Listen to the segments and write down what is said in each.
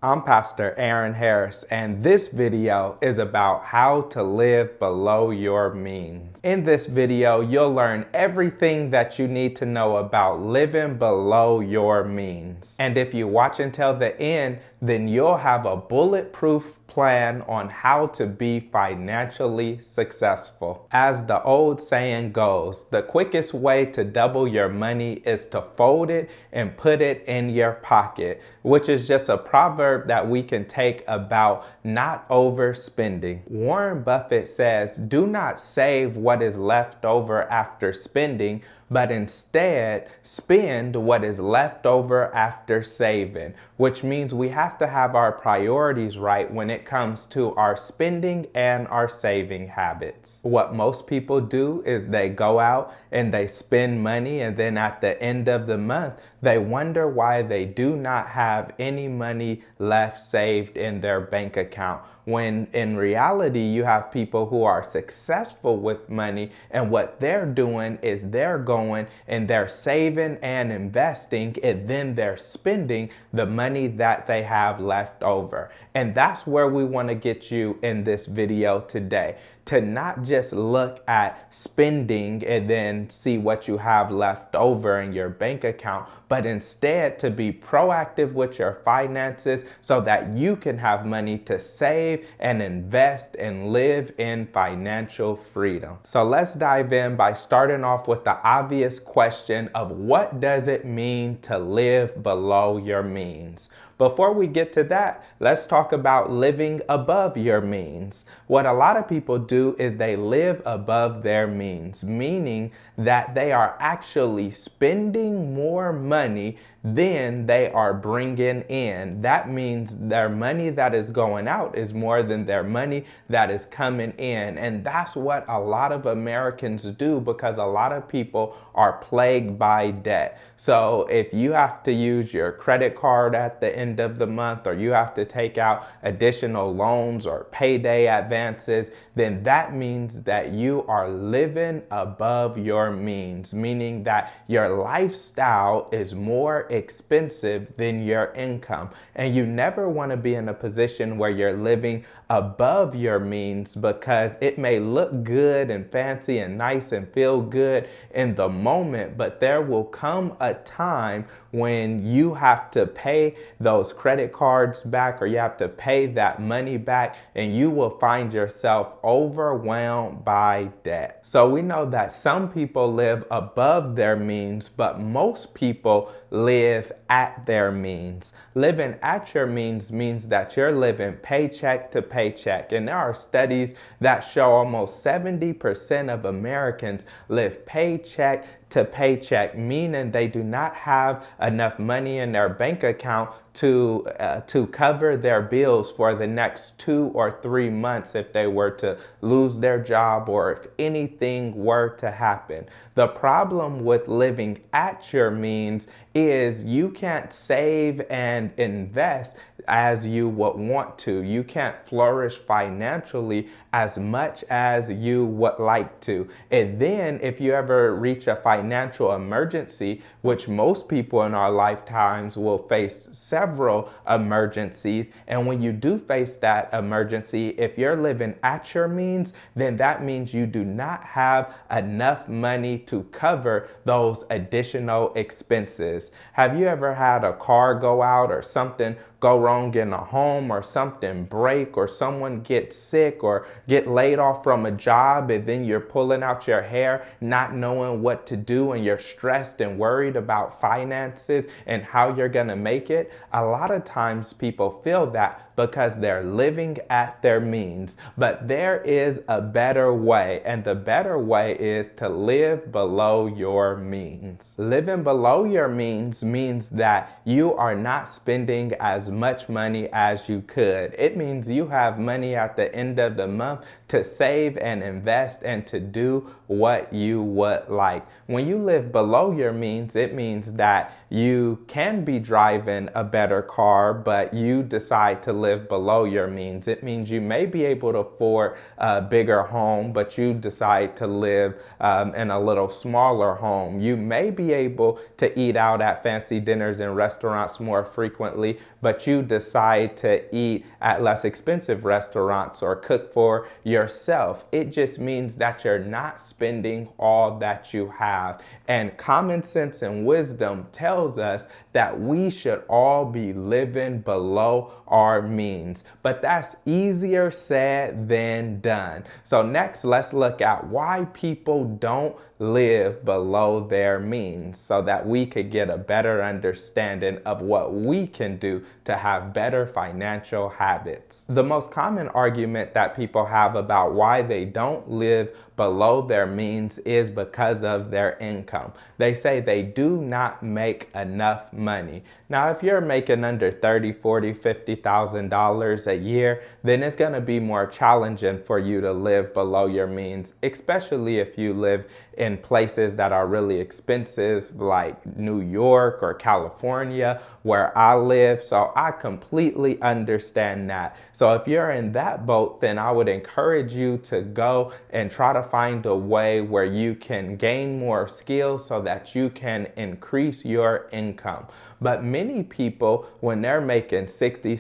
I'm Pastor Erinn Harris, and this video is about how to live below your means. In this video, you'll learn everything that you need to know about living below your means. And if you watch until the end, then you'll have a bulletproof plan on how to be financially successful. As the old saying goes, the quickest way to double your money is to fold it and put it in your pocket, which is just a proverb that we can take about not overspending. Warren Buffett says, do not save what is left over after spending, but instead spend what is left over after saving, which means we have to have our priorities right when it comes to our spending and our saving habits. What most people do is they go out and they spend money, and then at the end of the month, they wonder why they do not have any money left saved in their bank account. When in reality, you have people who are successful with money, and what they're doing is they're going and they're saving and investing, and then they're spending the money that they have left over. And that's where we want to get you in this video today, to not just look at spending and then see what you have left over in your bank account, but instead to be proactive with your finances so that you can have money to save and invest and live in financial freedom. So let's dive in by starting off with the obvious question of what does it mean to live below your means? Before we get to that, let's talk about living above your means. What a lot of people do is they live above their means, meaning that they are actually spending more money than they are bringing in. That means their money that is going out is more than their money that is coming in. And that's what a lot of Americans do, because a lot of people are plagued by debt. So if you have to use your credit card at the end of the month, or you have to take out additional loans or payday advances, then that means that you are living above your means, meaning that your lifestyle is more expensive than your income. And you never want to be in a position where you're living above your means, because it may look good and fancy and nice and feel good in the moment, but there will come a time when you have to pay those credit cards back, or you have to pay that money back, and you will find yourself overwhelmed by debt. So we know that some people live above their means, but most people live at their means. Living at your means that you're living paycheck to paycheck. And there are studies that show almost 70% of Americans live paycheck to paycheck, meaning they do not have enough money in their bank account to cover their bills for the next 2 or 3 months if they were to lose their job or if anything were to happen. The problem with living at your means is you can't save and invest as you would want to. You can't flourish financially as much as you would like to. And then if you ever reach a financial emergency, which most people in our lifetimes will face several emergencies, and when you do face that emergency, if you're living at your means, then that means you do not have enough money to cover those additional expenses. Have you ever had a car go out, or something go wrong in a home, or something break, or someone get sick or get laid off from a job, and then you're pulling out your hair not knowing what to do, and you're stressed and worried about finances and how you're gonna make it? A lot of times people feel that because they're living at their means. But there is a better way, and the better way is to live below your means. Living below your means that you are not spending as much money as you could. It means you have money at the end of the month to save and invest and to do what you would like. When you live below your means, it means that you can be driving a better car, but you decide to live below your means. It means you may be able to afford a bigger home, but you decide to live in a little smaller home. You may be able to eat out at fancy dinners and restaurants more frequently, but but you decide to eat at less expensive restaurants or cook for yourself. It just means that you're not spending all that you have. And common sense and wisdom tells us that we should all be living below our means. But that's easier said than done. So next, let's look at why people don't live below their means so that we could get a better understanding of what we can do to have better financial habits. The most common argument that people have about why they don't live below their means is because of their income. They say they do not make enough money. Now, if you're making under $30,000, $40,000, $50,000 a year, then it's going to be more challenging for you to live below your means, especially if you live in places that are really expensive like New York or California where I live. So I completely understand that. So if you're in that boat, then I would encourage you to go and try to find a way where you can gain more skills so that you can increase your income. But many people, when they're making $60,000,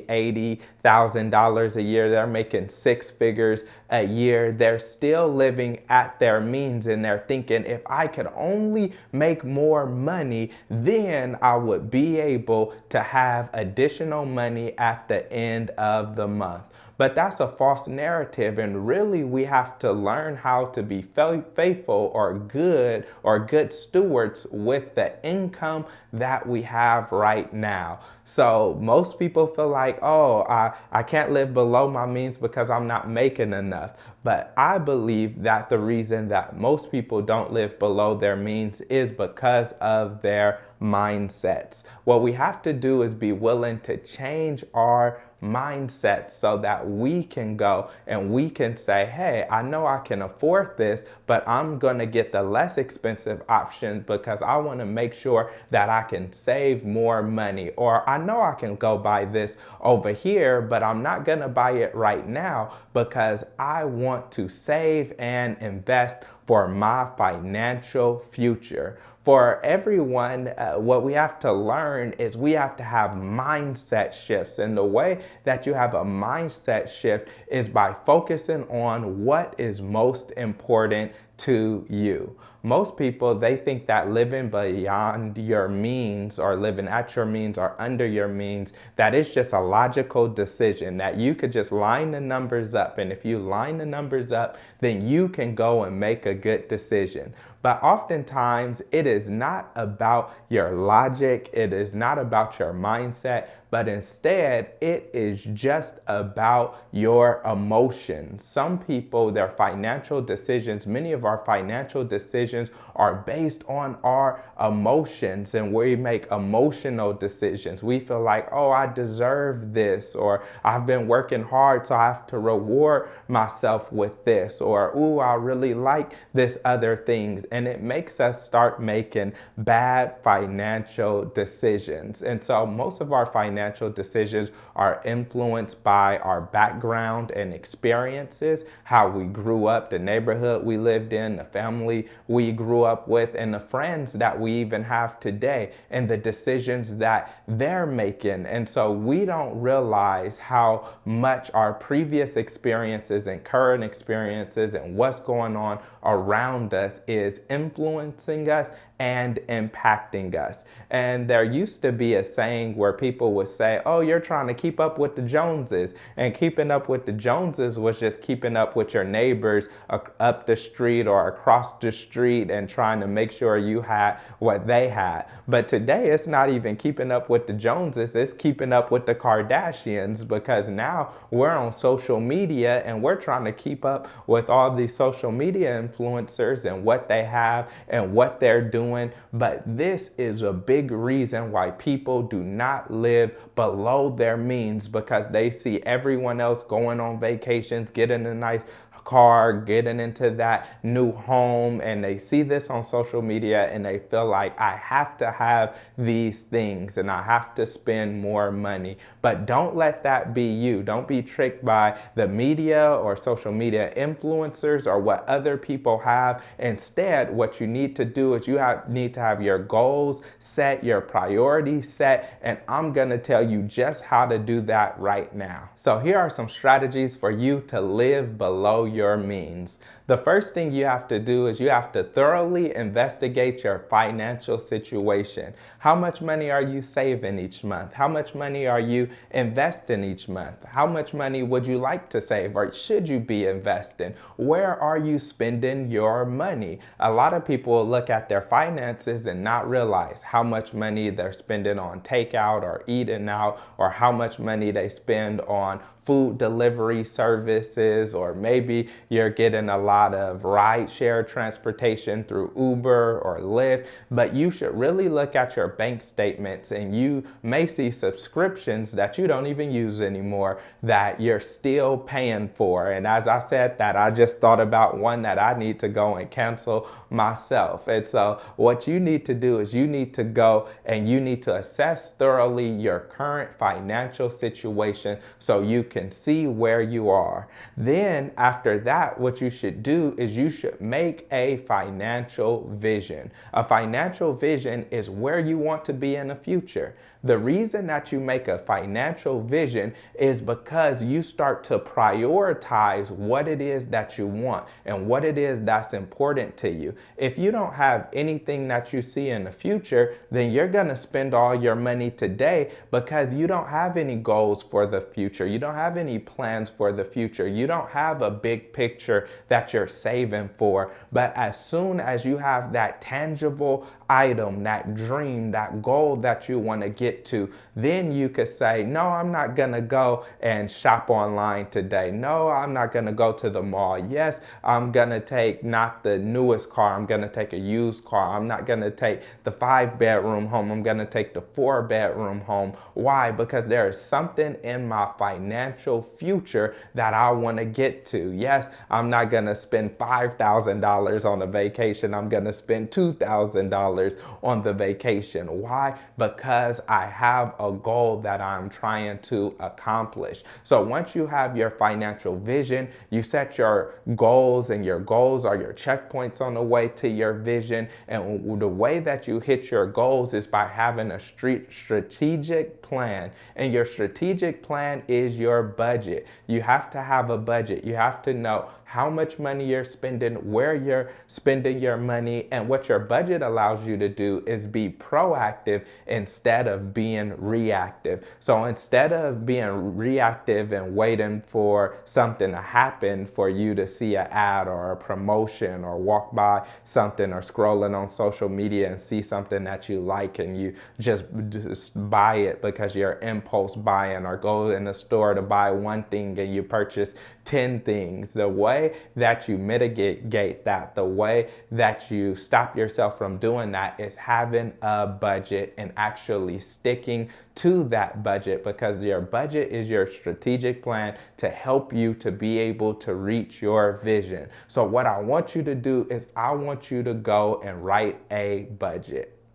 $70,000, $80,000 a year, they're making six figures a year, they're still living at their means, and they're thinking, if I could only make more money, then I would be able to have additional money at the end of the month. But that's a false narrative, and really we have to learn how to be faithful or good stewards with the income that we have right now. So most people feel like, oh, I can't live below my means because I'm not making enough. But I believe that the reason that most people don't live below their means is because of their mindsets. What we have to do is be willing to change our mindset so that we can go and we can say, hey, I know I can afford this, but I'm going to get the less expensive option because I want to make sure that I can save more money. Or I know I can go buy this over here, but I'm not going to buy it right now because I want to save and invest for my financial future. For everyone, what we have to learn is we have to have mindset shifts. And the way that you have a mindset shift is by focusing on what is most important to you. Most people, they think that living beyond your means or living at your means or under your means, that it's just a logical decision, that you could just line the numbers up. And if you line the numbers up, then you can go and make a good decision. But oftentimes it is not about your logic. It is not about your mindset, but instead it is just about your emotions. Some people, their financial decisions, many of our financial decisions are based on our emotions, and we make emotional decisions. We feel like, oh, I deserve this, or I've been working hard, so I have to reward myself with this, or, ooh, I really like this other things. And it makes us start making bad financial decisions. And so most of our financial decisions are influenced by our background and experiences, how we grew up, the neighborhood we lived in, the family we grew up with, and the friends that we even have today, and the decisions that they're making. And so we don't realize how much our previous experiences and current experiences and what's going on around us is influencing us and impacting us. And there used to be a saying where people would say, oh, you're trying to keep up with the Joneses. And keeping up with the Joneses was just keeping up with your neighbors up the street or across the street and trying to make sure you had what they had. But today it's not even keeping up with the Joneses, it's keeping up with the Kardashians, because now we're on social media and we're trying to keep up with all these social media influencers and what they have and what they're doing. But this is a big reason why people do not live below their means, because they see everyone else going on vacations, getting a nice car, getting into that new home, and they see this on social media and they feel like I have to have these things and I have to spend more money. But don't let that be you. Don't be tricked by the media or social media influencers or what other people have. Instead, what you need to do is need to have your goals set, your priorities set, and I'm going to tell you just how to do that right now. So here are some strategies for you to live below your means. The first thing you have to do is you have to thoroughly investigate your financial situation. How much money are you saving each month? How much money are you investing each month? How much money would you like to save or should you be investing? Where are you spending your money? A lot of people will look at their finances and not realize how much money they're spending on takeout or eating out, or how much money they spend on food delivery services, or maybe you're getting a lot of ride-share transportation through Uber or Lyft. But you should really look at your bank statements, and you may see subscriptions that you don't even use anymore that you're still paying for. And as I said that, I just thought about one that I need to go and cancel myself. And so what you need to do is you need to go and you need to assess thoroughly your current financial situation so you can see where you are. Then after that, what you should do is you should make a financial vision. A financial vision is where you want to be in the future. The reason that you make a financial vision is because you start to prioritize what it is that you want and what it is that's important to you. If you don't have anything that you see in the future, then you're going to spend all your money today because you don't have any goals for the future. You don't have any plans for the future. You don't have a big picture that you're saving for. But as soon as you have that tangible item, that dream, that goal that you want to get to, then you could say, no, I'm not going to go and shop online today. No, I'm not going to go to the mall. Yes, I'm going to take not the newest car. I'm going to take a used car. I'm not going to take the 5-bedroom home. I'm going to take the 4-bedroom home. Why? Because there is something in my financial future that I want to get to. Yes, I'm not going to spend $5,000 on a vacation. I'm going to spend $2,000 on the vacation. Why? Because I have a goal that I'm trying to accomplish. So once you have your financial vision, you set your goals, and your goals are your checkpoints on the way to your vision. And the way that you hit your goals is by having a strategic plan. And your strategic plan is your budget. You have to have a budget. You have to know how much money you're spending, where you're spending your money, and what your budget allows you to do is be proactive instead of being reactive. So instead of being reactive and waiting for something to happen for you to see an ad or a promotion or walk by something or scrolling on social media and see something that you like and you just buy it because you're impulse buying, or go in the store to buy one thing and you purchase 10 things. The way that you mitigate that, the way that you stop yourself from doing that, is having a budget and actually sticking to that budget, because your budget is your strategic plan to help you to be able to reach your vision. So what I want you to do is I want you to go and write a budget.